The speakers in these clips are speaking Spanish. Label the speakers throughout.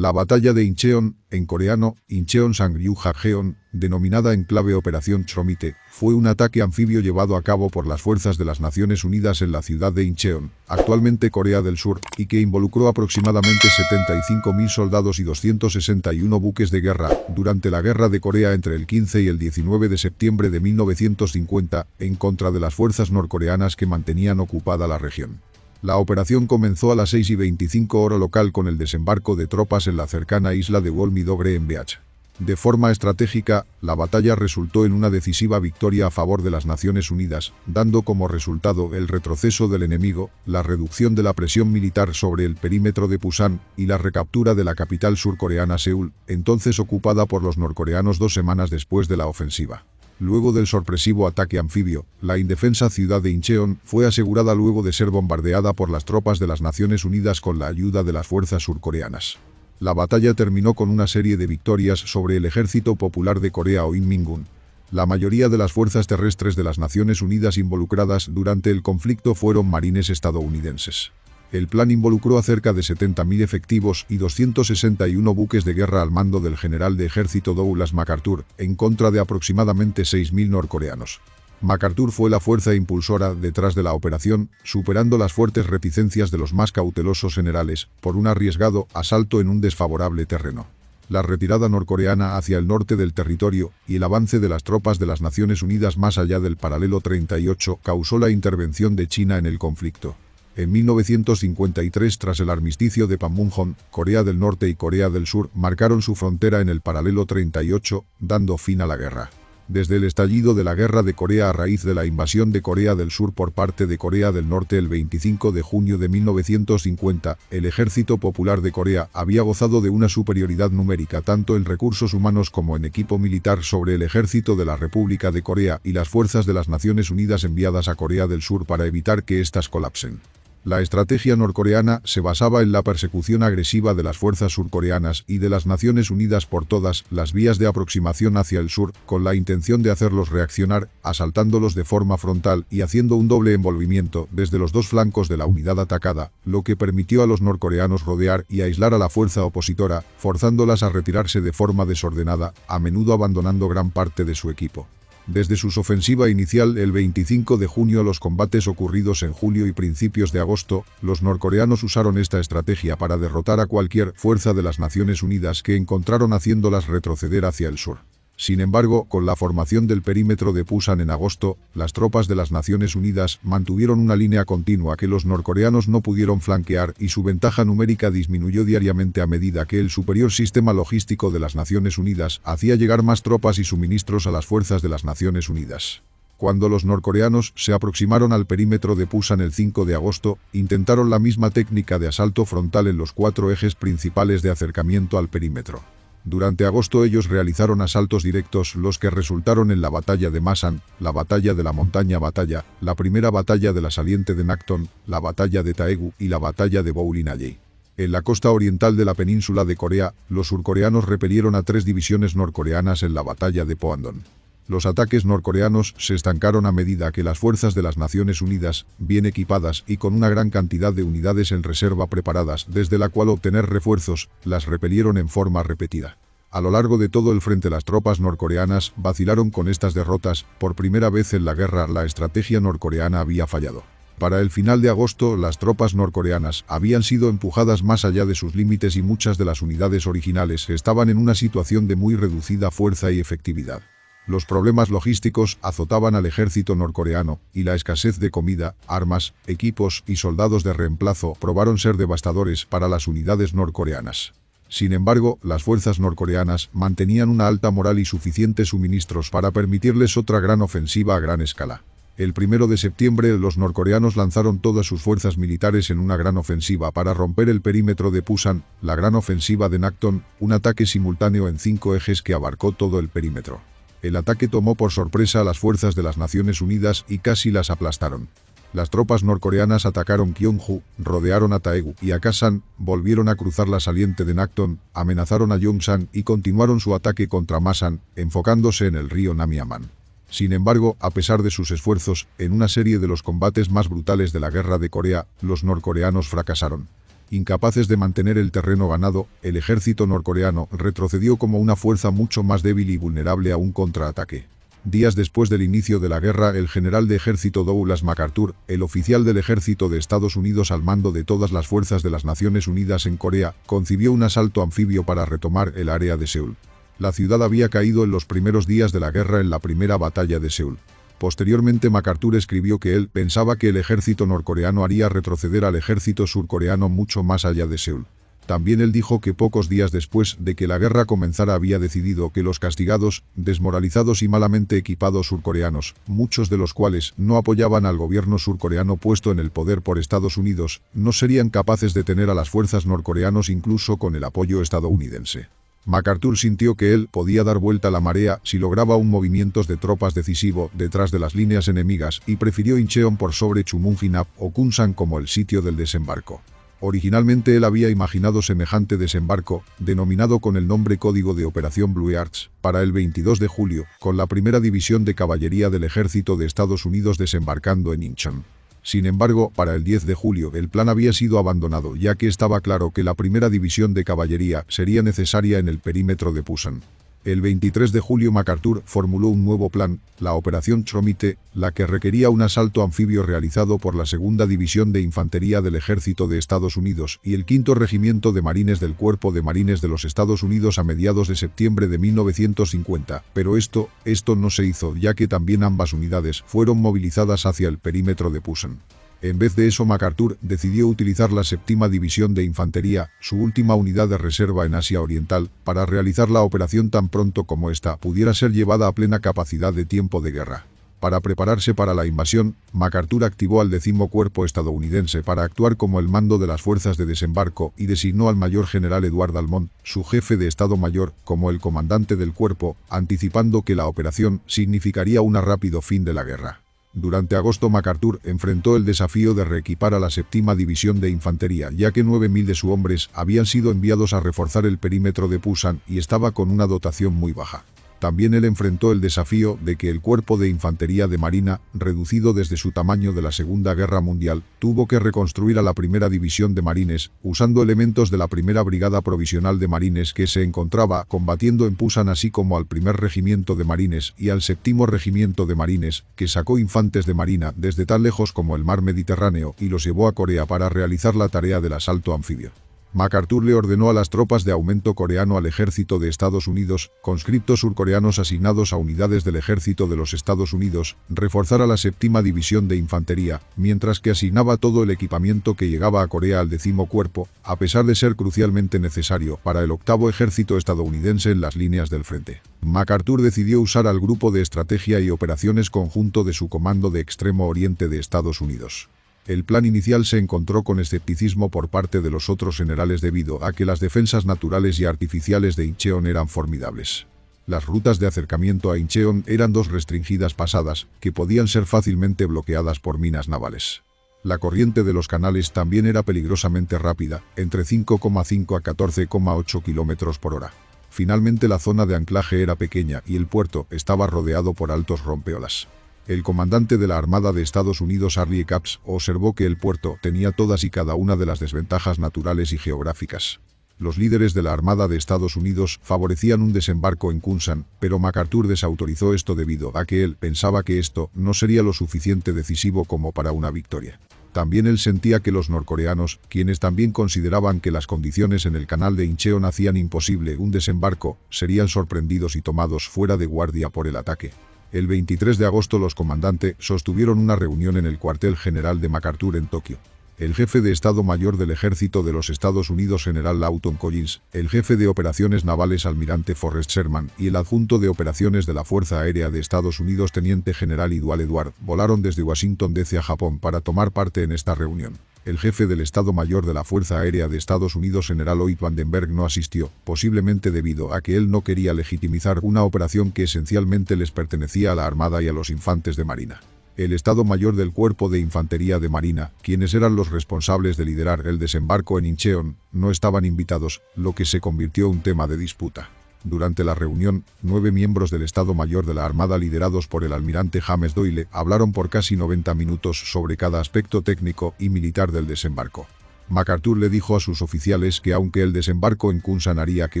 Speaker 1: La batalla de Incheon, en coreano, Incheon Sangryū Hajeon, denominada en clave Operación Chromite, fue un ataque anfibio llevado a cabo por las fuerzas de las Naciones Unidas en la ciudad de Incheon, actualmente Corea del Sur, y que involucró aproximadamente 75.000 soldados y 261 buques de guerra, durante la Guerra de Corea entre el 15 y el 19 de septiembre de 1950, en contra de las fuerzas norcoreanas que mantenían ocupada la región. La operación comenzó a las 6:25 hora local con el desembarco de tropas en la cercana isla de Wolmidogre en Beach. De forma estratégica, la batalla resultó en una decisiva victoria a favor de las Naciones Unidas, dando como resultado el retroceso del enemigo, la reducción de la presión militar sobre el perímetro de Pusan y la recaptura de la capital surcoreana Seúl, entonces ocupada por los norcoreanos 2 semanas después de la ofensiva. Luego del sorpresivo ataque anfibio, la indefensa ciudad de Incheon fue asegurada luego de ser bombardeada por las tropas de las Naciones Unidas con la ayuda de las fuerzas surcoreanas. La batalla terminó con una serie de victorias sobre el Ejército Popular de Corea o Inmingun. La mayoría de las fuerzas terrestres de las Naciones Unidas involucradas durante el conflicto fueron marines estadounidenses. El plan involucró a cerca de 70.000 efectivos y 261 buques de guerra al mando del general de ejército Douglas MacArthur, en contra de aproximadamente 6.000 norcoreanos. MacArthur fue la fuerza impulsora detrás de la operación, superando las fuertes reticencias de los más cautelosos generales, por un arriesgado asalto en un desfavorable terreno. La retirada norcoreana hacia el norte del territorio y el avance de las tropas de las Naciones Unidas más allá del paralelo 38 causó la intervención de China en el conflicto. En 1953, tras el armisticio de Panmunjom, Corea del Norte y Corea del Sur marcaron su frontera en el paralelo 38, dando fin a la guerra. Desde el estallido de la Guerra de Corea a raíz de la invasión de Corea del Sur por parte de Corea del Norte el 25 de junio de 1950, el Ejército Popular de Corea había gozado de una superioridad numérica tanto en recursos humanos como en equipo militar sobre el Ejército de la República de Corea y las fuerzas de las Naciones Unidas enviadas a Corea del Sur para evitar que éstas colapsen. La estrategia norcoreana se basaba en la persecución agresiva de las fuerzas surcoreanas y de las Naciones Unidas por todas las vías de aproximación hacia el sur, con la intención de hacerlos reaccionar, asaltándolos de forma frontal y haciendo un doble envolvimiento desde los dos flancos de la unidad atacada, lo que permitió a los norcoreanos rodear y aislar a la fuerza opositora, forzándolas a retirarse de forma desordenada, a menudo abandonando gran parte de su equipo. Desde su ofensiva inicial el 25 de junio a los combates ocurridos en julio y principios de agosto, los norcoreanos usaron esta estrategia para derrotar a cualquier fuerza de las Naciones Unidas que encontraron haciéndolas retroceder hacia el sur. Sin embargo, con la formación del perímetro de Pusan en agosto, las tropas de las Naciones Unidas mantuvieron una línea continua que los norcoreanos no pudieron flanquear y su ventaja numérica disminuyó diariamente a medida que el superior sistema logístico de las Naciones Unidas hacía llegar más tropas y suministros a las fuerzas de las Naciones Unidas. Cuando los norcoreanos se aproximaron al perímetro de Pusan el 5 de agosto, intentaron la misma técnica de asalto frontal en los 4 ejes principales de acercamiento al perímetro. Durante agosto ellos realizaron asaltos directos los que resultaron en la batalla de Masan, la batalla de la montaña Batalla, la primera batalla de la saliente de Nakton, la batalla de Taegu y la batalla de Boulinalley. En la costa oriental de la península de Corea, los surcoreanos repelieron a 3 divisiones norcoreanas en la batalla de Poandon. Los ataques norcoreanos se estancaron a medida que las fuerzas de las Naciones Unidas, bien equipadas y con una gran cantidad de unidades en reserva preparadas desde la cual obtener refuerzos, las repelieron en forma repetida. A lo largo de todo el frente las tropas norcoreanas vacilaron con estas derrotas. Por primera vez en la guerra la estrategia norcoreana había fallado. Para el final de agosto las tropas norcoreanas habían sido empujadas más allá de sus límites y muchas de las unidades originales estaban en una situación de muy reducida fuerza y efectividad. Los problemas logísticos azotaban al ejército norcoreano, y la escasez de comida, armas, equipos y soldados de reemplazo probaron ser devastadores para las unidades norcoreanas. Sin embargo, las fuerzas norcoreanas mantenían una alta moral y suficientes suministros para permitirles otra gran ofensiva a gran escala. El 1 de septiembre los norcoreanos lanzaron todas sus fuerzas militares en una gran ofensiva para romper el perímetro de Pusan, la gran ofensiva de Nakton, un ataque simultáneo en 5 ejes que abarcó todo el perímetro. El ataque tomó por sorpresa a las fuerzas de las Naciones Unidas y casi las aplastaron. Las tropas norcoreanas atacaron Gyeongju, rodearon a Taegu y a Kasan, volvieron a cruzar la saliente de Nakton, amenazaron a Yongsan y continuaron su ataque contra Masan, enfocándose en el río Namiaman. Sin embargo, a pesar de sus esfuerzos, en una serie de los combates más brutales de la Guerra de Corea, los norcoreanos fracasaron. Incapaces de mantener el terreno ganado, el ejército norcoreano retrocedió como una fuerza mucho más débil y vulnerable a un contraataque. Días después del inicio de la guerra, el general de ejército Douglas MacArthur, el oficial del ejército de Estados Unidos al mando de todas las fuerzas de las Naciones Unidas en Corea, concibió un asalto anfibio para retomar el área de Seúl. La ciudad había caído en los primeros días de la guerra en la primera batalla de Seúl. Posteriormente MacArthur escribió que él pensaba que el ejército norcoreano haría retroceder al ejército surcoreano mucho más allá de Seúl. También él dijo que pocos días después de que la guerra comenzara había decidido que los castigados, desmoralizados y malamente equipados surcoreanos, muchos de los cuales no apoyaban al gobierno surcoreano puesto en el poder por Estados Unidos, no serían capaces de detener a las fuerzas norcoreanos incluso con el apoyo estadounidense. MacArthur sintió que él podía dar vuelta a la marea si lograba un movimiento de tropas decisivo detrás de las líneas enemigas y prefirió Incheon por sobre Chumunjinap o Kunsan como el sitio del desembarco. Originalmente él había imaginado semejante desembarco, denominado con el nombre código de Operación Blue Arch, para el 22 de julio, con la primera división de caballería del ejército de Estados Unidos desembarcando en Incheon. Sin embargo, para el 10 de julio el plan había sido abandonado ya que estaba claro que la primera división de caballería sería necesaria en el perímetro de Pusan. El 23 de julio MacArthur formuló un nuevo plan, la Operación Chromite, la que requería un asalto anfibio realizado por la Segunda División de Infantería del Ejército de Estados Unidos y el Quinto Regimiento de Marines del Cuerpo de Marines de los Estados Unidos a mediados de septiembre de 1950, pero esto no se hizo ya que también ambas unidades fueron movilizadas hacia el perímetro de Pusan. En vez de eso MacArthur decidió utilizar la Séptima División de Infantería, su última unidad de reserva en Asia Oriental, para realizar la operación tan pronto como ésta pudiera ser llevada a plena capacidad de tiempo de guerra. Para prepararse para la invasión, MacArthur activó al 10º Cuerpo estadounidense para actuar como el mando de las fuerzas de desembarco y designó al mayor general Edward Almond, su jefe de Estado Mayor, como el comandante del cuerpo, anticipando que la operación significaría un rápido fin de la guerra. Durante agosto MacArthur enfrentó el desafío de reequipar a la Séptima División de Infantería ya que 9.000 de sus hombres habían sido enviados a reforzar el perímetro de Pusan y estaba con una dotación muy baja. También él enfrentó el desafío de que el Cuerpo de Infantería de Marina, reducido desde su tamaño de la Segunda Guerra Mundial, tuvo que reconstruir a la Primera División de Marines, usando elementos de la Primera Brigada Provisional de Marines que se encontraba combatiendo en Pusan así como al Primer Regimiento de Marines y al Séptimo Regimiento de Marines, que sacó infantes de marina desde tan lejos como el mar Mediterráneo y los llevó a Corea para realizar la tarea del asalto anfibio. MacArthur le ordenó a las tropas de aumento coreano al ejército de Estados Unidos, conscriptos surcoreanos asignados a unidades del ejército de los Estados Unidos, reforzar a la Séptima División de Infantería, mientras que asignaba todo el equipamiento que llegaba a Corea al 10º Cuerpo, a pesar de ser crucialmente necesario para el 8º Ejército estadounidense en las líneas del frente. MacArthur decidió usar al Grupo de Estrategia y Operaciones Conjunto de su Comando de Extremo Oriente de Estados Unidos. El plan inicial se encontró con escepticismo por parte de los otros generales debido a que las defensas naturales y artificiales de Incheon eran formidables. Las rutas de acercamiento a Incheon eran dos restringidas pasadas, que podían ser fácilmente bloqueadas por minas navales. La corriente de los canales también era peligrosamente rápida, entre 5,5 a 14,8 km por hora. Finalmente la zona de anclaje era pequeña y el puerto estaba rodeado por altos rompeolas. El comandante de la Armada de Estados Unidos Harry Capps observó que el puerto tenía todas y cada una de las desventajas naturales y geográficas. Los líderes de la Armada de Estados Unidos favorecían un desembarco en Kunsan, pero MacArthur desautorizó esto debido a que él pensaba que esto no sería lo suficiente decisivo como para una victoria. También él sentía que los norcoreanos, quienes también consideraban que las condiciones en el canal de Incheon hacían imposible un desembarco, serían sorprendidos y tomados fuera de guardia por el ataque. El 23 de agosto los comandantes sostuvieron una reunión en el cuartel general de MacArthur en Tokio. El jefe de Estado Mayor del Ejército de los Estados Unidos General Lawton Collins, el jefe de Operaciones Navales Almirante Forrest Sherman y el adjunto de Operaciones de la Fuerza Aérea de Estados Unidos Teniente General Idwal Edward volaron desde Washington DC a Japón para tomar parte en esta reunión. El jefe del Estado Mayor de la Fuerza Aérea de Estados Unidos General Lloyd Vandenberg no asistió, posiblemente debido a que él no quería legitimizar una operación que esencialmente les pertenecía a la Armada y a los infantes de Marina. El Estado Mayor del Cuerpo de Infantería de Marina, quienes eran los responsables de liderar el desembarco en Incheon, no estaban invitados, lo que se convirtió en un tema de disputa. Durante la reunión, 9 miembros del Estado Mayor de la Armada liderados por el almirante James Doyle hablaron por casi 90 minutos sobre cada aspecto técnico y militar del desembarco. MacArthur le dijo a sus oficiales que aunque el desembarco en Kunsan haría que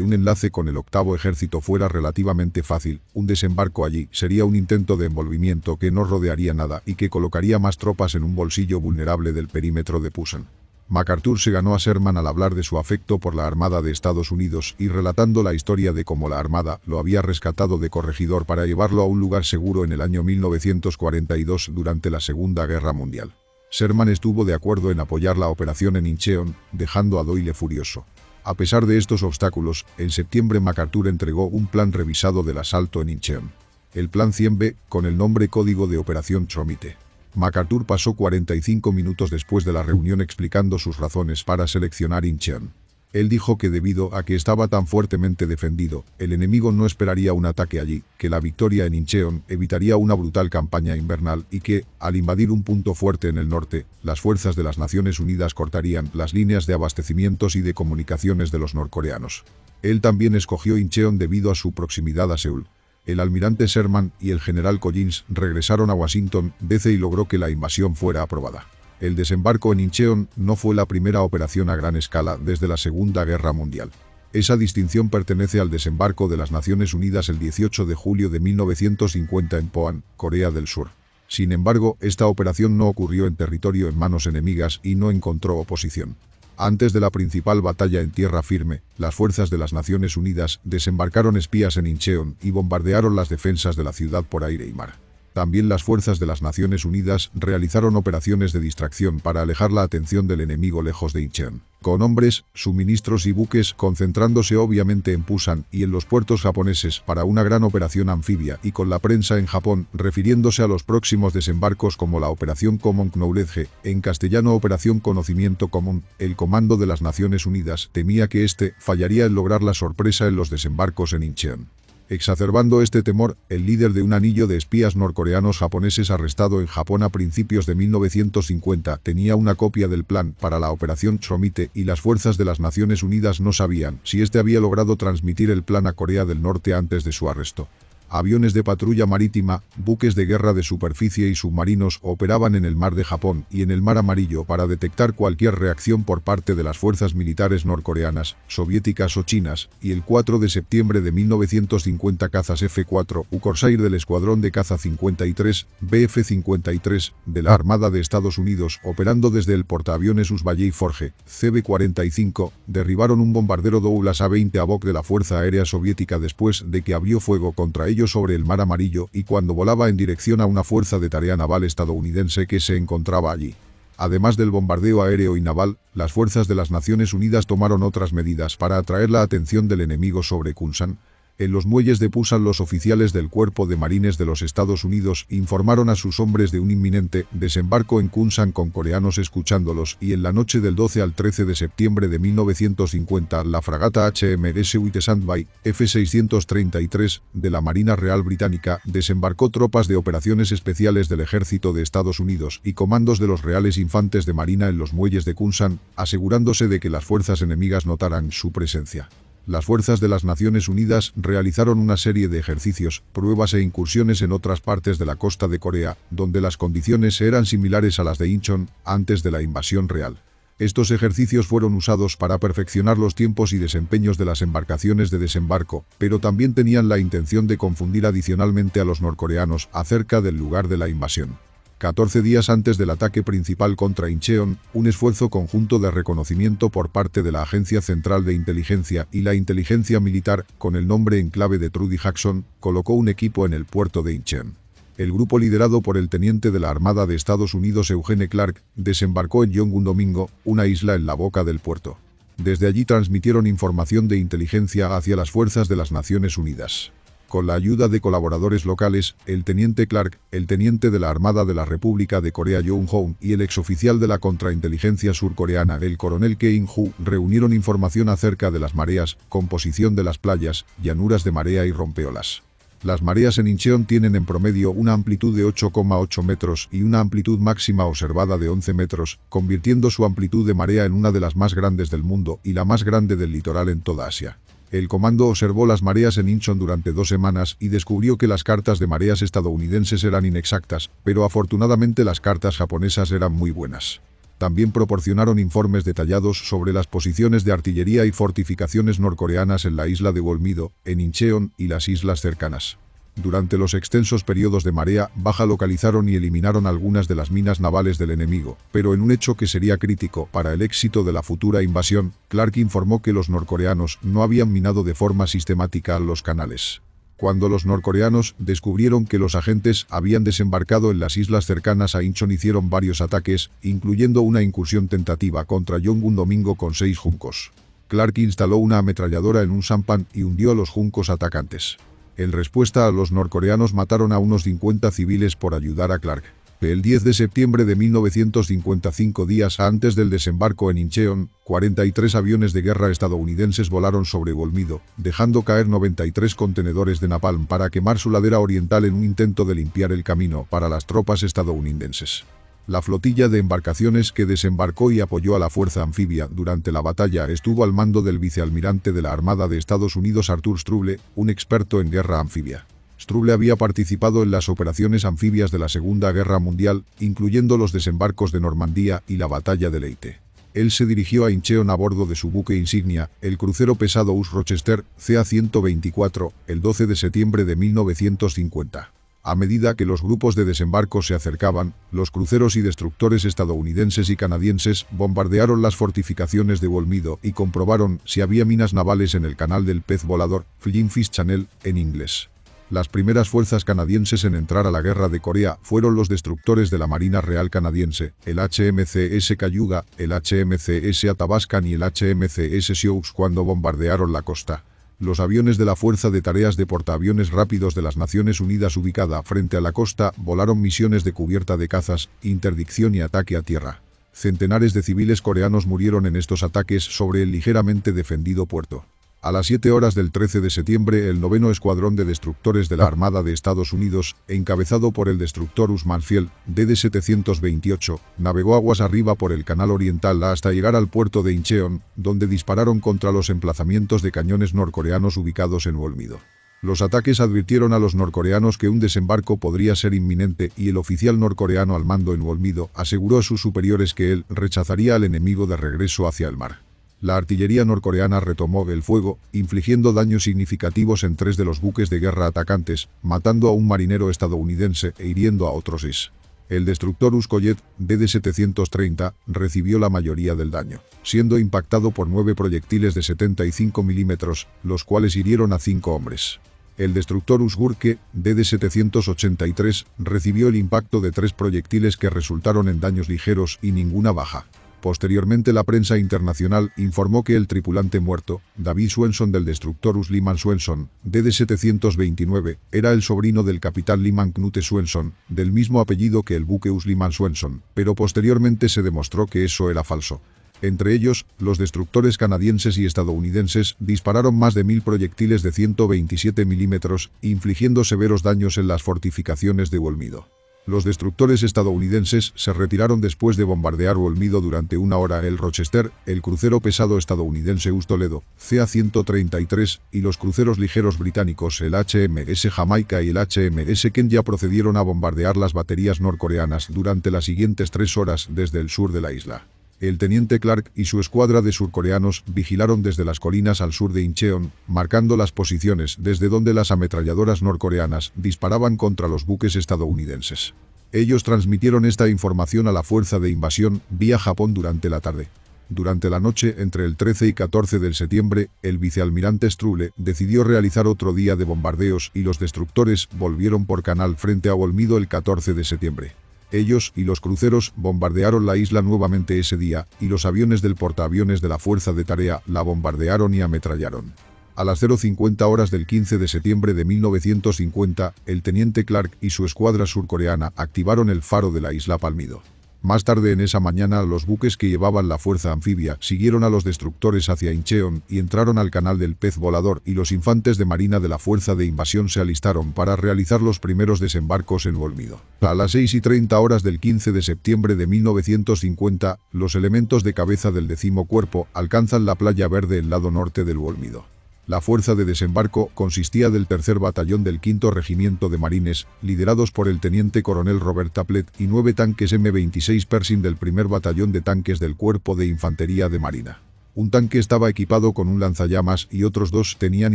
Speaker 1: un enlace con el octavo ejército fuera relativamente fácil, un desembarco allí sería un intento de envolvimiento que no rodearía nada y que colocaría más tropas en un bolsillo vulnerable del perímetro de Pusan. MacArthur se ganó a Sherman al hablar de su afecto por la Armada de Estados Unidos y relatando la historia de cómo la Armada lo había rescatado de Corregidor para llevarlo a un lugar seguro en el año 1942 durante la Segunda Guerra Mundial. Sherman estuvo de acuerdo en apoyar la operación en Incheon, dejando a Doyle furioso. A pesar de estos obstáculos, en septiembre MacArthur entregó un plan revisado del asalto en Incheon. El plan 100B, con el nombre código de Operación Tromite. MacArthur pasó 45 minutos después de la reunión explicando sus razones para seleccionar Incheon. Él dijo que debido a que estaba tan fuertemente defendido, el enemigo no esperaría un ataque allí, que la victoria en Incheon evitaría una brutal campaña invernal y que, al invadir un punto fuerte en el norte, las fuerzas de las Naciones Unidas cortarían las líneas de abastecimientos y de comunicaciones de los norcoreanos. Él también escogió Incheon debido a su proximidad a Seúl. El almirante Sherman y el general Collins regresaron a Washington, D.C. y logró que la invasión fuera aprobada. El desembarco en Incheon no fue la primera operación a gran escala desde la Segunda Guerra Mundial. Esa distinción pertenece al desembarco de las Naciones Unidas el 18 de julio de 1950 en Poan, Corea del Sur. Sin embargo, esta operación no ocurrió en territorio en manos enemigas y no encontró oposición. Antes de la principal batalla en tierra firme, las fuerzas de las Naciones Unidas desembarcaron espías en Incheon y bombardearon las defensas de la ciudad por aire y mar. También las fuerzas de las Naciones Unidas realizaron operaciones de distracción para alejar la atención del enemigo lejos de Incheon, con hombres, suministros y buques concentrándose obviamente en Pusan y en los puertos japoneses para una gran operación anfibia y con la prensa en Japón refiriéndose a los próximos desembarcos como la Operación Common Knowledge, en castellano Operación Conocimiento Común. El Comando de las Naciones Unidas temía que este fallaría en lograr la sorpresa en los desembarcos en Incheon. Exacerbando este temor, el líder de un anillo de espías norcoreanos japoneses arrestado en Japón a principios de 1950 tenía una copia del plan para la Operación Tromite y las fuerzas de las Naciones Unidas no sabían si este había logrado transmitir el plan a Corea del Norte antes de su arresto. Aviones de patrulla marítima, buques de guerra de superficie y submarinos operaban en el mar de Japón y en el mar Amarillo para detectar cualquier reacción por parte de las fuerzas militares norcoreanas, soviéticas o chinas, y el 4 de septiembre de 1950 cazas F-4U Corsair del Escuadrón de Caza 53, BF-53, de la Armada de Estados Unidos, operando desde el portaaviones Usvalley Forge, CB-45, derribaron un bombardero Douglas A-20 Avok de la Fuerza Aérea Soviética después de que abrió fuego contra ellos sobre el mar Amarillo y cuando volaba en dirección a una fuerza de tarea naval estadounidense que se encontraba allí. Además del bombardeo aéreo y naval, las fuerzas de las Naciones Unidas tomaron otras medidas para atraer la atención del enemigo sobre Kunsan. En los muelles de Pusan los oficiales del Cuerpo de Marines de los Estados Unidos informaron a sus hombres de un inminente desembarco en Kunsan con coreanos escuchándolos y en la noche del 12 al 13 de septiembre de 1950 la fragata HMS Witesand-Bay, F-633, de la Marina Real Británica desembarcó tropas de operaciones especiales del Ejército de Estados Unidos y comandos de los Reales Infantes de Marina en los muelles de Kunsan, asegurándose de que las fuerzas enemigas notaran su presencia. Las fuerzas de las Naciones Unidas realizaron una serie de ejercicios, pruebas e incursiones en otras partes de la costa de Corea, donde las condiciones eran similares a las de Incheon antes de la invasión real. Estos ejercicios fueron usados para perfeccionar los tiempos y desempeños de las embarcaciones de desembarco, pero también tenían la intención de confundir adicionalmente a los norcoreanos acerca del lugar de la invasión. 14 días antes del ataque principal contra Incheon, un esfuerzo conjunto de reconocimiento por parte de la Agencia Central de Inteligencia y la Inteligencia Militar, con el nombre en clave de Trudy Jackson, colocó un equipo en el puerto de Incheon. El grupo liderado por el teniente de la Armada de Estados Unidos Eugene Clark, desembarcó en Yongun Domingo, una isla en la boca del puerto. Desde allí transmitieron información de inteligencia hacia las fuerzas de las Naciones Unidas. Con la ayuda de colaboradores locales, el teniente Clark, el teniente de la Armada de la República de Corea Jong-hoon y el exoficial de la contrainteligencia surcoreana, el coronel Kein-Hu, reunieron información acerca de las mareas, composición de las playas, llanuras de marea y rompeolas. Las mareas en Incheon tienen en promedio una amplitud de 8,8 metros y una amplitud máxima observada de 11 metros, convirtiendo su amplitud de marea en una de las más grandes del mundo y la más grande del litoral en toda Asia. El comando observó las mareas en Incheon durante 2 semanas y descubrió que las cartas de mareas estadounidenses eran inexactas, pero afortunadamente las cartas japonesas eran muy buenas. También proporcionaron informes detallados sobre las posiciones de artillería y fortificaciones norcoreanas en la isla de Wolmido, en Incheon y las islas cercanas. Durante los extensos periodos de marea baja localizaron y eliminaron algunas de las minas navales del enemigo, pero en un hecho que sería crítico para el éxito de la futura invasión, Clark informó que los norcoreanos no habían minado de forma sistemática los canales. Cuando los norcoreanos descubrieron que los agentes habían desembarcado en las islas cercanas a Incheon, hicieron varios ataques, incluyendo una incursión tentativa contra Yongun Domingo con 6 juncos. Clark instaló una ametralladora en un sampan y hundió a los juncos atacantes. En respuesta, los norcoreanos mataron a unos 50 civiles por ayudar a Clark. El 10 de septiembre de 1955, días antes del desembarco en Incheon, 43 aviones de guerra estadounidenses volaron sobre Wolmido, dejando caer 93 contenedores de napalm para quemar su ladera oriental en un intento de limpiar el camino para las tropas estadounidenses. La flotilla de embarcaciones que desembarcó y apoyó a la fuerza anfibia durante la batalla estuvo al mando del vicealmirante de la Armada de Estados Unidos Arthur Struble, un experto en guerra anfibia. Struble había participado en las operaciones anfibias de la Segunda Guerra Mundial, incluyendo los desembarcos de Normandía y la batalla de Leyte. Él se dirigió a Incheon a bordo de su buque insignia, el crucero pesado US Rochester, CA-124, el 12 de septiembre de 1950. A medida que los grupos de desembarco se acercaban, los cruceros y destructores estadounidenses y canadienses bombardearon las fortificaciones de Wolmido y comprobaron si había minas navales en el canal del pez volador, Flying Fish Channel, en inglés. Las primeras fuerzas canadienses en entrar a la guerra de Corea fueron los destructores de la Marina Real canadiense, el HMCS Cayuga, el HMCS Athabascan y el HMCS Sioux cuando bombardearon la costa. Los aviones de la Fuerza de Tareas de Portaaviones Rápidos de las Naciones Unidas ubicada frente a la costa volaron misiones de cubierta de cazas, interdicción y ataque a tierra. Centenares de civiles coreanos murieron en estos ataques sobre el ligeramente defendido puerto. A las 7 horas del 13 de septiembre, el 9º Escuadrón de Destructores de la Armada de Estados Unidos, encabezado por el destructor US Mansfield, DD-728, navegó aguas arriba por el Canal Oriental hasta llegar al puerto de Incheon, donde dispararon contra los emplazamientos de cañones norcoreanos ubicados en Wolmido. Los ataques advirtieron a los norcoreanos que un desembarco podría ser inminente y el oficial norcoreano al mando en Wolmido aseguró a sus superiores que él rechazaría al enemigo de regreso hacia el mar. La artillería norcoreana retomó el fuego, infligiendo daños significativos en 3 de los buques de guerra atacantes, matando a un marinero estadounidense e hiriendo a otros 6. El destructor Uskoyet, DD-730, recibió la mayoría del daño, siendo impactado por 9 proyectiles de 75 milímetros, los cuales hirieron a 5 hombres. El destructor Usgurke, DD-783, recibió el impacto de 3 proyectiles que resultaron en daños ligeros y ninguna baja. Posteriormente, la prensa internacional informó que el tripulante muerto, David Swenson del destructor US Lyman Swenson, DD-729, era el sobrino del capitán Lyman Knute Swenson, del mismo apellido que el buque US Lyman Swenson, pero posteriormente se demostró que eso era falso. Entre ellos, los destructores canadienses y estadounidenses dispararon más de 1000 proyectiles de 127 milímetros, infligiendo severos daños en las fortificaciones de Wolmido. Los destructores estadounidenses se retiraron después de bombardear Wolmido durante 1 hora. El Rochester, el crucero pesado estadounidense US Toledo, CA-133, y los cruceros ligeros británicos el HMS Jamaica y el HMS Kenya procedieron a bombardear las baterías norcoreanas durante las siguientes 3 horas desde el sur de la isla. El teniente Clark y su escuadra de surcoreanos vigilaron desde las colinas al sur de Incheon, marcando las posiciones desde donde las ametralladoras norcoreanas disparaban contra los buques estadounidenses. Ellos transmitieron esta información a la fuerza de invasión vía Japón durante la tarde. Durante la noche, entre el 13 y 14 de septiembre, el vicealmirante Struble decidió realizar otro día de bombardeos y los destructores volvieron por canal frente a Wolmido el 14 de septiembre. Ellos y los cruceros bombardearon la isla nuevamente ese día, y los aviones del portaaviones de la Fuerza de Tarea la bombardearon y ametrallaron. A las 0:50 horas del 15 de septiembre de 1950, el teniente Clark y su escuadra surcoreana activaron el faro de la isla Palmido. Más tarde en esa mañana, los buques que llevaban la fuerza anfibia siguieron a los destructores hacia Incheon y entraron al canal del pez volador, y los infantes de marina de la fuerza de invasión se alistaron para realizar los primeros desembarcos en Wolmido. A las 6:30 horas del 15 de septiembre de 1950, los elementos de cabeza del 10º cuerpo alcanzan la playa verde del lado norte del Wolmido. La fuerza de desembarco consistía del tercer batallón del 5º Regimiento de Marines, liderados por el teniente coronel Robert Taplet, y 9 tanques M26 Pershing del primer batallón de tanques del Cuerpo de Infantería de Marina. Un tanque estaba equipado con un lanzallamas y otros 2 tenían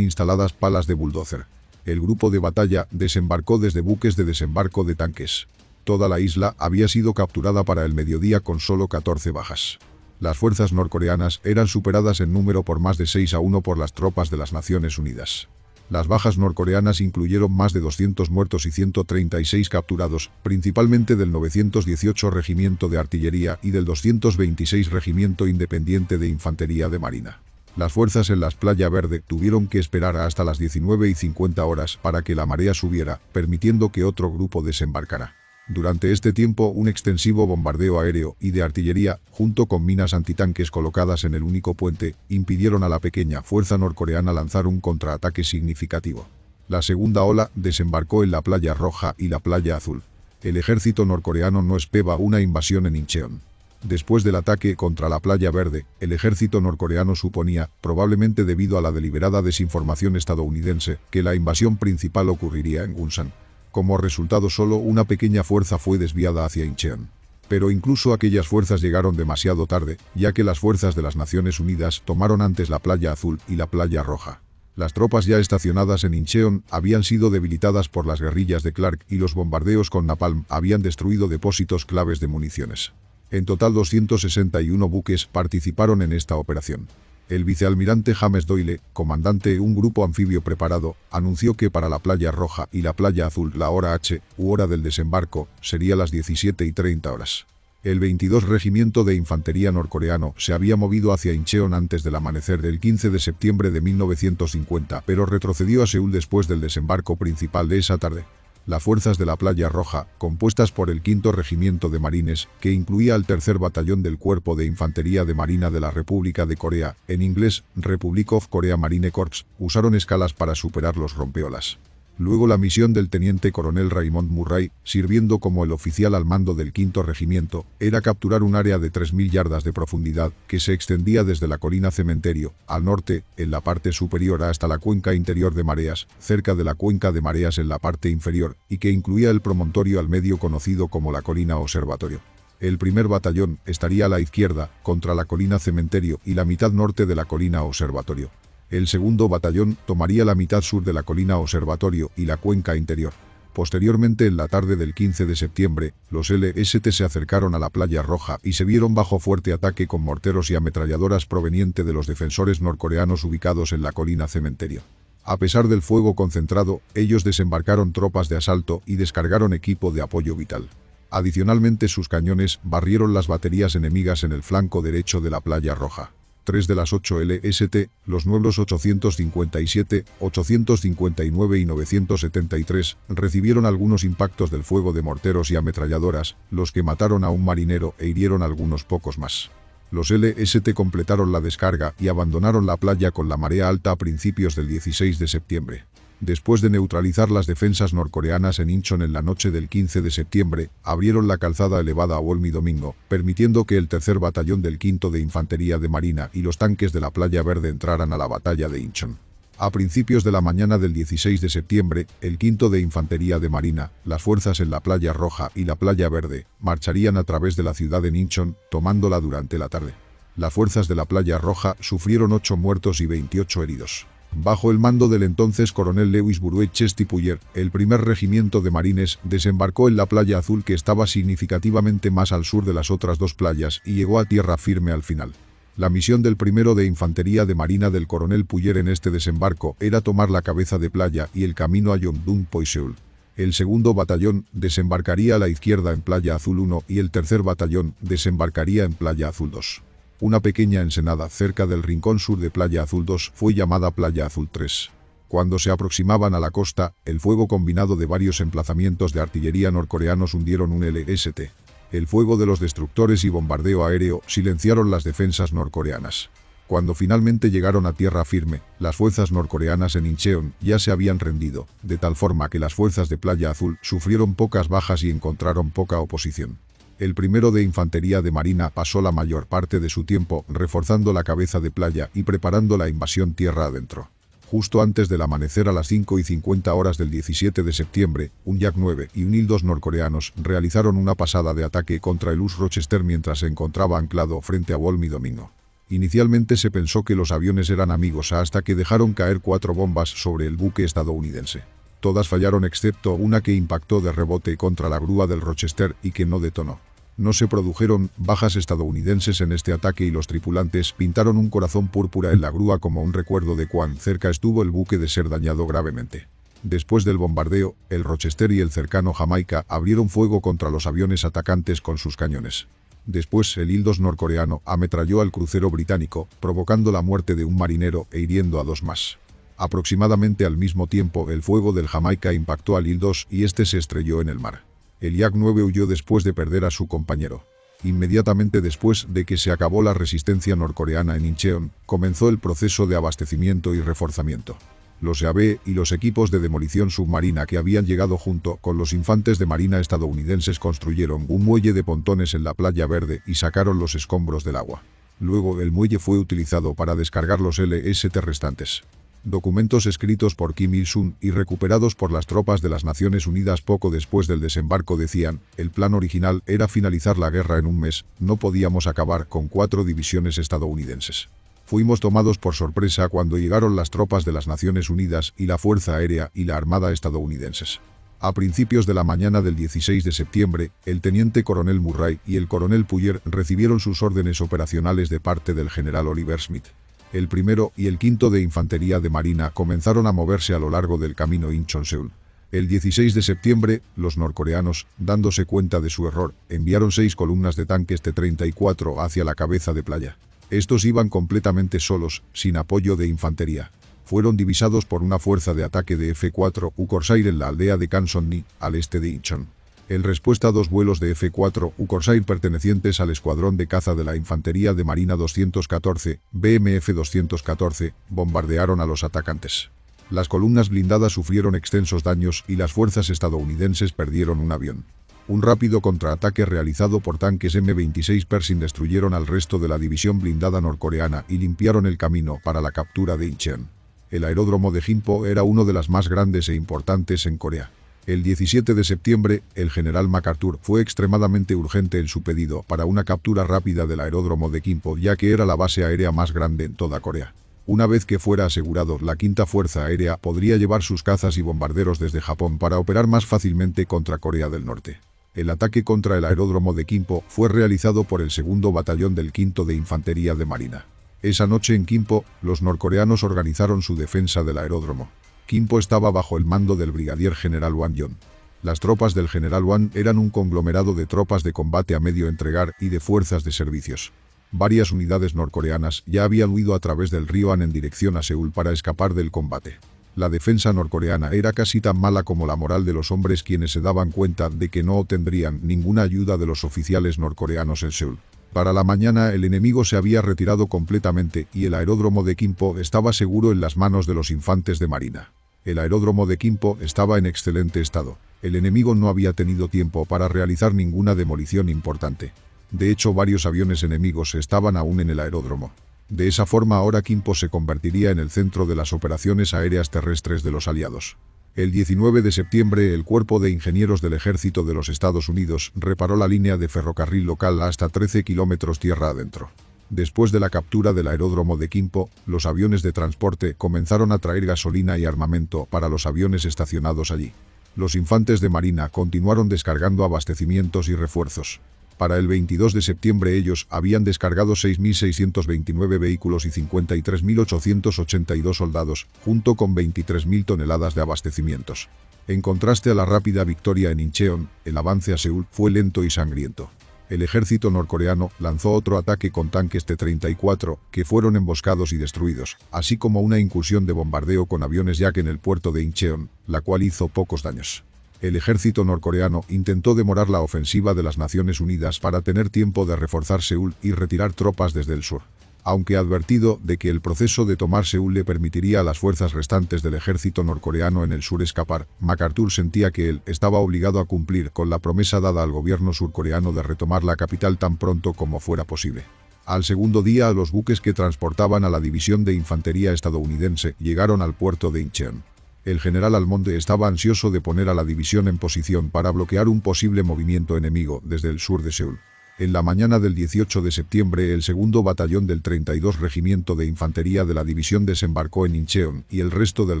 Speaker 1: instaladas palas de bulldozer. El grupo de batalla desembarcó desde buques de desembarco de tanques. Toda la isla había sido capturada para el mediodía con solo 14 bajas. Las fuerzas norcoreanas eran superadas en número por más de 6-1 por las tropas de las Naciones Unidas. Las bajas norcoreanas incluyeron más de 200 muertos y 136 capturados, principalmente del 918 Regimiento de Artillería y del 226 Regimiento Independiente de Infantería de Marina. Las fuerzas en la Playa Verde tuvieron que esperar hasta las 19:50 horas para que la marea subiera, permitiendo que otro grupo desembarcara. Durante este tiempo, un extensivo bombardeo aéreo y de artillería, junto con minas antitanques colocadas en el único puente, impidieron a la pequeña fuerza norcoreana lanzar un contraataque significativo. La segunda ola desembarcó en la Playa Roja y la Playa Azul. El ejército norcoreano no esperaba una invasión en Incheon. Después del ataque contra la Playa Verde, el ejército norcoreano suponía, probablemente debido a la deliberada desinformación estadounidense, que la invasión principal ocurriría en Gunsan. Como resultado, solo una pequeña fuerza fue desviada hacia Incheon. Pero incluso aquellas fuerzas llegaron demasiado tarde, ya que las fuerzas de las Naciones Unidas tomaron antes la Playa Azul y la Playa Roja. Las tropas ya estacionadas en Incheon habían sido debilitadas por las guerrillas de Clark y los bombardeos con napalm habían destruido depósitos claves de municiones. En total 261 buques participaron en esta operación. El vicealmirante James Doyle, comandante de un grupo anfibio preparado, anunció que para la Playa Roja y la Playa Azul la hora H, u hora del desembarco, sería las 17:30 horas. El 22 Regimiento de Infantería norcoreano se había movido hacia Incheon antes del amanecer del 15 de septiembre de 1950, pero retrocedió a Seúl después del desembarco principal de esa tarde. Las fuerzas de la Playa Roja, compuestas por el 5º Regimiento de Marines, que incluía al tercer batallón del Cuerpo de Infantería de Marina de la República de Corea, en inglés Republic of Korea Marine Corps, usaron escalas para superar los rompeolas. Luego la misión del teniente coronel Raymond Murray, sirviendo como el oficial al mando del 5º Regimiento, era capturar un área de 3.000 yardas de profundidad que se extendía desde la colina Cementerio, al norte, en la parte superior hasta la cuenca interior de Mareas, cerca de la cuenca de Mareas en la parte inferior, y que incluía el promontorio al medio conocido como la colina Observatorio. El primer batallón estaría a la izquierda, contra la colina Cementerio y la mitad norte de la colina Observatorio. El segundo batallón tomaría la mitad sur de la colina Observatorio y la cuenca interior. Posteriormente, en la tarde del 15 de septiembre, los LST se acercaron a la Playa Roja y se vieron bajo fuerte ataque con morteros y ametralladoras proveniente de los defensores norcoreanos ubicados en la colina Cementerio. A pesar del fuego concentrado, ellos desembarcaron tropas de asalto y descargaron equipo de apoyo vital. Adicionalmente, sus cañones barrieron las baterías enemigas en el flanco derecho de la Playa Roja. 3 de las 8 LST, los nuevos 857, 859 y 973, recibieron algunos impactos del fuego de morteros y ametralladoras, los que mataron a un marinero e hirieron algunos pocos más. Los LST completaron la descarga y abandonaron la playa con la marea alta a principios del 16 de septiembre. Después de neutralizar las defensas norcoreanas en Incheon en la noche del 15 de septiembre, abrieron la calzada elevada a Wolmi-Domingo, permitiendo que el tercer batallón del 5º de Infantería de Marina y los tanques de la Playa Verde entraran a la batalla de Incheon. A principios de la mañana del 16 de septiembre, el 5º de Infantería de Marina, las fuerzas en la Playa Roja y la Playa Verde, marcharían a través de la ciudad de Incheon, tomándola durante la tarde. Las fuerzas de la Playa Roja sufrieron 8 muertos y 28 heridos. Bajo el mando del entonces coronel Lewis Buruet Chesty Puller, el primer regimiento de marines desembarcó en la Playa Azul, que estaba significativamente más al sur de las otras dos playas, y llegó a tierra firme al final. La misión del primero de Infantería de Marina del coronel Puller en este desembarco era tomar la cabeza de playa y el camino a Yongdong-Poiseul. El segundo batallón desembarcaría a la izquierda en Playa Azul 1 y el tercer batallón desembarcaría en Playa Azul 2. Una pequeña ensenada cerca del rincón sur de Playa Azul 2 fue llamada Playa Azul 3. Cuando se aproximaban a la costa, el fuego combinado de varios emplazamientos de artillería norcoreanos hundieron un LST. El fuego de los destructores y bombardeo aéreo silenciaron las defensas norcoreanas. Cuando finalmente llegaron a tierra firme, las fuerzas norcoreanas en Incheon ya se habían rendido, de tal forma que las fuerzas de Playa Azul sufrieron pocas bajas y encontraron poca oposición. El primero de Infantería de Marina pasó la mayor parte de su tiempo reforzando la cabeza de playa y preparando la invasión tierra adentro. Justo antes del amanecer a las 5:50 horas del 17 de septiembre, un Yak-9 y un Il-2 norcoreanos realizaron una pasada de ataque contra el US Rochester mientras se encontraba anclado frente a Wolmi Domingo. Inicialmente se pensó que los aviones eran amigos hasta que dejaron caer 4 bombas sobre el buque estadounidense. Todas fallaron excepto una que impactó de rebote contra la grúa del Rochester y que no detonó. No se produjeron bajas estadounidenses en este ataque y los tripulantes pintaron un corazón púrpura en la grúa como un recuerdo de cuán cerca estuvo el buque de ser dañado gravemente. Después del bombardeo, el Rochester y el cercano Jamaica abrieron fuego contra los aviones atacantes con sus cañones. Después el Il-2 norcoreano ametralló al crucero británico, provocando la muerte de un marinero e hiriendo a 2 más. Aproximadamente al mismo tiempo el fuego del Jamaica impactó al Il-2 y este se estrelló en el mar. El Yak-9 huyó después de perder a su compañero. Inmediatamente después de que se acabó la resistencia norcoreana en Incheon, comenzó el proceso de abastecimiento y reforzamiento. Los EAB y los equipos de demolición submarina que habían llegado junto con los infantes de marina estadounidenses construyeron un muelle de pontones en la Playa Verde y sacaron los escombros del agua. Luego el muelle fue utilizado para descargar los LST restantes. Documentos escritos por Kim Il-sung y recuperados por las tropas de las Naciones Unidas poco después del desembarco decían, el plan original era finalizar la guerra en un mes, no podíamos acabar con 4 divisiones estadounidenses. Fuimos tomados por sorpresa cuando llegaron las tropas de las Naciones Unidas y la Fuerza Aérea y la Armada estadounidenses. A principios de la mañana del 16 de septiembre, el teniente coronel Murray y el coronel Puyer recibieron sus órdenes operacionales de parte del general Oliver Smith. El primero y el quinto de Infantería de Marina comenzaron a moverse a lo largo del camino Incheon-Seúl. El 16 de septiembre, los norcoreanos, dándose cuenta de su error, enviaron 6 columnas de tanques T-34 hacia la cabeza de playa. Estos iban completamente solos, sin apoyo de infantería. Fueron divisados por una fuerza de ataque de F-4U Corsair en la aldea de Kansong-ni, al este de Incheon. En respuesta a 2 vuelos de F-4U Corsair pertenecientes al Escuadrón de Caza de la Infantería de Marina 214, BMF 214, bombardearon a los atacantes. Las columnas blindadas sufrieron extensos daños y las fuerzas estadounidenses perdieron un avión. Un rápido contraataque realizado por tanques M-26 Pershing destruyeron al resto de la división blindada norcoreana y limpiaron el camino para la captura de Incheon. El aeródromo de Gimpo era uno de las más grandes e importantes en Corea. El 17 de septiembre, el general MacArthur fue extremadamente urgente en su pedido para una captura rápida del aeródromo de Gimpo, ya que era la base aérea más grande en toda Corea. Una vez que fuera asegurado, la Quinta Fuerza Aérea podría llevar sus cazas y bombarderos desde Japón para operar más fácilmente contra Corea del Norte. El ataque contra el aeródromo de Gimpo fue realizado por el 2º Batallón del 5º de Infantería de Marina. Esa noche en Gimpo, los norcoreanos organizaron su defensa del aeródromo. Gimpo estaba bajo el mando del brigadier general Wang Yon. Las tropas del general Wang eran un conglomerado de tropas de combate a medio entregar y de fuerzas de servicios. Varias unidades norcoreanas ya habían huido a través del río Han en dirección a Seúl para escapar del combate. La defensa norcoreana era casi tan mala como la moral de los hombres, quienes se daban cuenta de que no obtendrían ninguna ayuda de los oficiales norcoreanos en Seúl. Para la mañana el enemigo se había retirado completamente y el aeródromo de Gimpo estaba seguro en las manos de los infantes de marina. El aeródromo de Gimpo estaba en excelente estado. El enemigo no había tenido tiempo para realizar ninguna demolición importante. De hecho, varios aviones enemigos estaban aún en el aeródromo. De esa forma ahora Gimpo se convertiría en el centro de las operaciones aéreas terrestres de los aliados. El 19 de septiembre el Cuerpo de Ingenieros del Ejército de los Estados Unidos reparó la línea de ferrocarril local hasta 13 kilómetros tierra adentro. Después de la captura del aeródromo de Gimpo, los aviones de transporte comenzaron a traer gasolina y armamento para los aviones estacionados allí. Los infantes de marina continuaron descargando abastecimientos y refuerzos. Para el 22 de septiembre ellos habían descargado 6.629 vehículos y 53.882 soldados, junto con 23.000 toneladas de abastecimientos. En contraste a la rápida victoria en Incheon, el avance a Seúl fue lento y sangriento. El ejército norcoreano lanzó otro ataque con tanques T-34, que fueron emboscados y destruidos, así como una incursión de bombardeo con aviones Yak en el puerto de Incheon, la cual hizo pocos daños. El ejército norcoreano intentó demorar la ofensiva de las Naciones Unidas para tener tiempo de reforzar Seúl y retirar tropas desde el sur. Aunque advertido de que el proceso de tomar Seúl le permitiría a las fuerzas restantes del ejército norcoreano en el sur escapar, MacArthur sentía que él estaba obligado a cumplir con la promesa dada al gobierno surcoreano de retomar la capital tan pronto como fuera posible. Al segundo día, los buques que transportaban a la división de infantería estadounidense llegaron al puerto de Incheon. El general Almonte estaba ansioso de poner a la división en posición para bloquear un posible movimiento enemigo desde el sur de Seúl. En la mañana del 18 de septiembre, el segundo batallón del 32 Regimiento de Infantería de la división desembarcó en Incheon y el resto del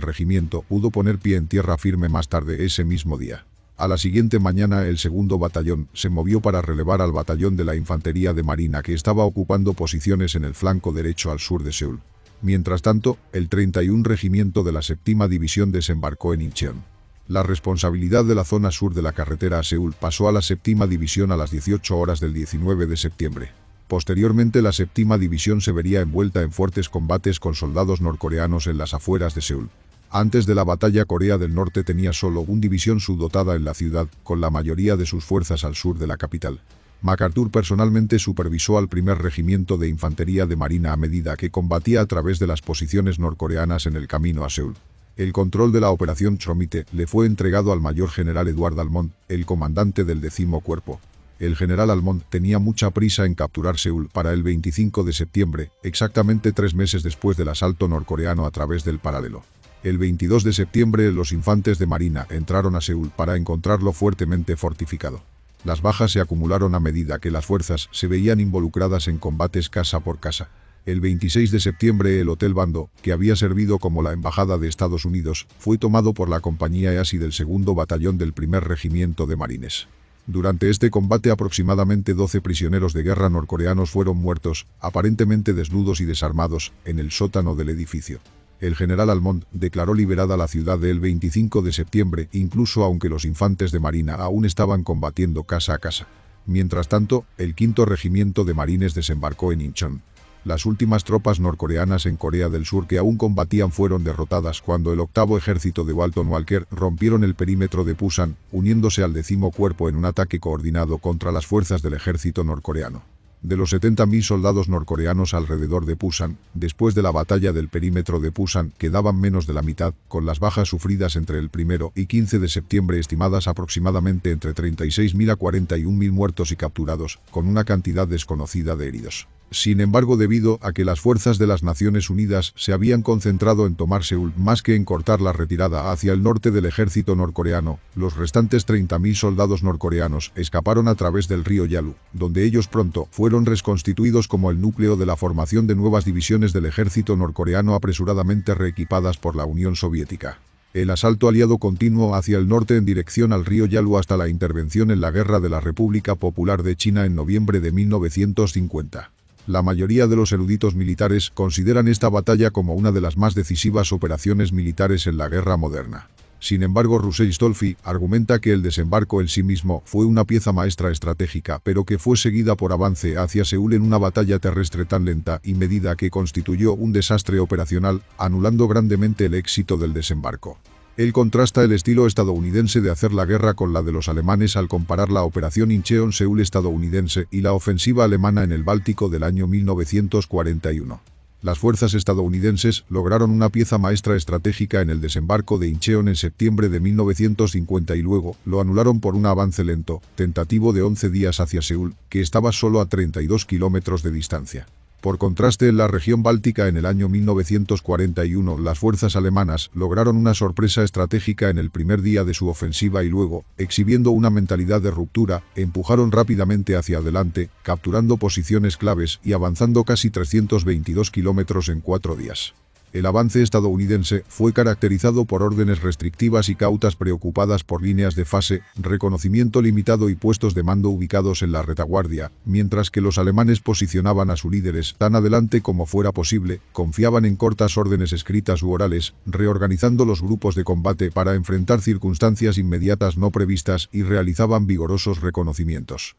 Speaker 1: regimiento pudo poner pie en tierra firme más tarde ese mismo día. A la siguiente mañana, el segundo batallón se movió para relevar al batallón de la Infantería de Marina que estaba ocupando posiciones en el flanco derecho al sur de Seúl. Mientras tanto, el 31 Regimiento de la Séptima División desembarcó en Incheon. La responsabilidad de la zona sur de la carretera a Seúl pasó a la Séptima División a las 18 horas del 19 de septiembre. Posteriormente, la Séptima División se vería envuelta en fuertes combates con soldados norcoreanos en las afueras de Seúl. Antes de la batalla, Corea del Norte tenía solo una división subdotada en la ciudad, con la mayoría de sus fuerzas al sur de la capital. MacArthur personalmente supervisó al primer regimiento de infantería de marina a medida que combatía a través de las posiciones norcoreanas en el camino a Seúl. El control de la operación Choromite le fue entregado al mayor general Edward Almond, el comandante del 10º Cuerpo. El general Almond tenía mucha prisa en capturar Seúl para el 25 de septiembre, exactamente 3 meses después del asalto norcoreano a través del paralelo. El 22 de septiembre, los infantes de marina entraron a Seúl para encontrarlo fuertemente fortificado. Las bajas se acumularon a medida que las fuerzas se veían involucradas en combates casa por casa. El 26 de septiembre, el Hotel Bando, que había servido como la embajada de Estados Unidos, fue tomado por la compañía EASY del 2º Batallón del 1er Regimiento de Marines. Durante este combate, aproximadamente 12 prisioneros de guerra norcoreanos fueron muertos, aparentemente desnudos y desarmados, en el sótano del edificio. El general Almond declaró liberada la ciudad el 25 de septiembre, incluso aunque los infantes de marina aún estaban combatiendo casa a casa. Mientras tanto, el 5º Regimiento de Marines desembarcó en Incheon. Las últimas tropas norcoreanas en Corea del Sur que aún combatían fueron derrotadas cuando el 8º Ejército de Walton Walker rompieron el perímetro de Pusan, uniéndose al 10º Cuerpo en un ataque coordinado contra las fuerzas del ejército norcoreano. De los 70.000 soldados norcoreanos alrededor de Pusan, después de la batalla del perímetro de Pusan, quedaban menos de la mitad, con las bajas sufridas entre el 1 y 15 de septiembre estimadas aproximadamente entre 36.000 a 41.000 muertos y capturados, con una cantidad desconocida de heridos. Sin embargo, debido a que las fuerzas de las Naciones Unidas se habían concentrado en tomar Seúl más que en cortar la retirada hacia el norte del ejército norcoreano, los restantes 30.000 soldados norcoreanos escaparon a través del río Yalu, donde ellos pronto fueron reconstituidos como el núcleo de la formación de nuevas divisiones del ejército norcoreano apresuradamente reequipadas por la Unión Soviética. El asalto aliado continuó hacia el norte en dirección al río Yalu hasta la intervención en la Guerra de la República Popular de China en noviembre de 1950. La mayoría de los eruditos militares consideran esta batalla como una de las más decisivas operaciones militares en la guerra moderna. Sin embargo, Russell Stolfi argumenta que el desembarco en sí mismo fue una pieza maestra estratégica, pero que fue seguida por avance hacia Seúl en una batalla terrestre tan lenta y medida que constituyó un desastre operacional, anulando grandemente el éxito del desembarco. Él contrasta el estilo estadounidense de hacer la guerra con la de los alemanes al comparar la operación Incheon-Seúl estadounidense y la ofensiva alemana en el Báltico del año 1941. Las fuerzas estadounidenses lograron una pieza maestra estratégica en el desembarco de Incheon en septiembre de 1950 y luego lo anularon por un avance lento, tentativo de 11 días hacia Seúl, que estaba solo a 32 kilómetros de distancia. Por contraste, en la región báltica en el año 1941, las fuerzas alemanas lograron una sorpresa estratégica en el primer día de su ofensiva y luego, exhibiendo una mentalidad de ruptura, empujaron rápidamente hacia adelante, capturando posiciones claves y avanzando casi 322 kilómetros en 4 días. El avance estadounidense fue caracterizado por órdenes restrictivas y cautas preocupadas por líneas de fase, reconocimiento limitado y puestos de mando ubicados en la retaguardia, mientras que los alemanes posicionaban a sus líderes tan adelante como fuera posible, confiaban en cortas órdenes escritas u orales, reorganizando los grupos de combate para enfrentar circunstancias inmediatas no previstas y realizaban vigorosos reconocimientos.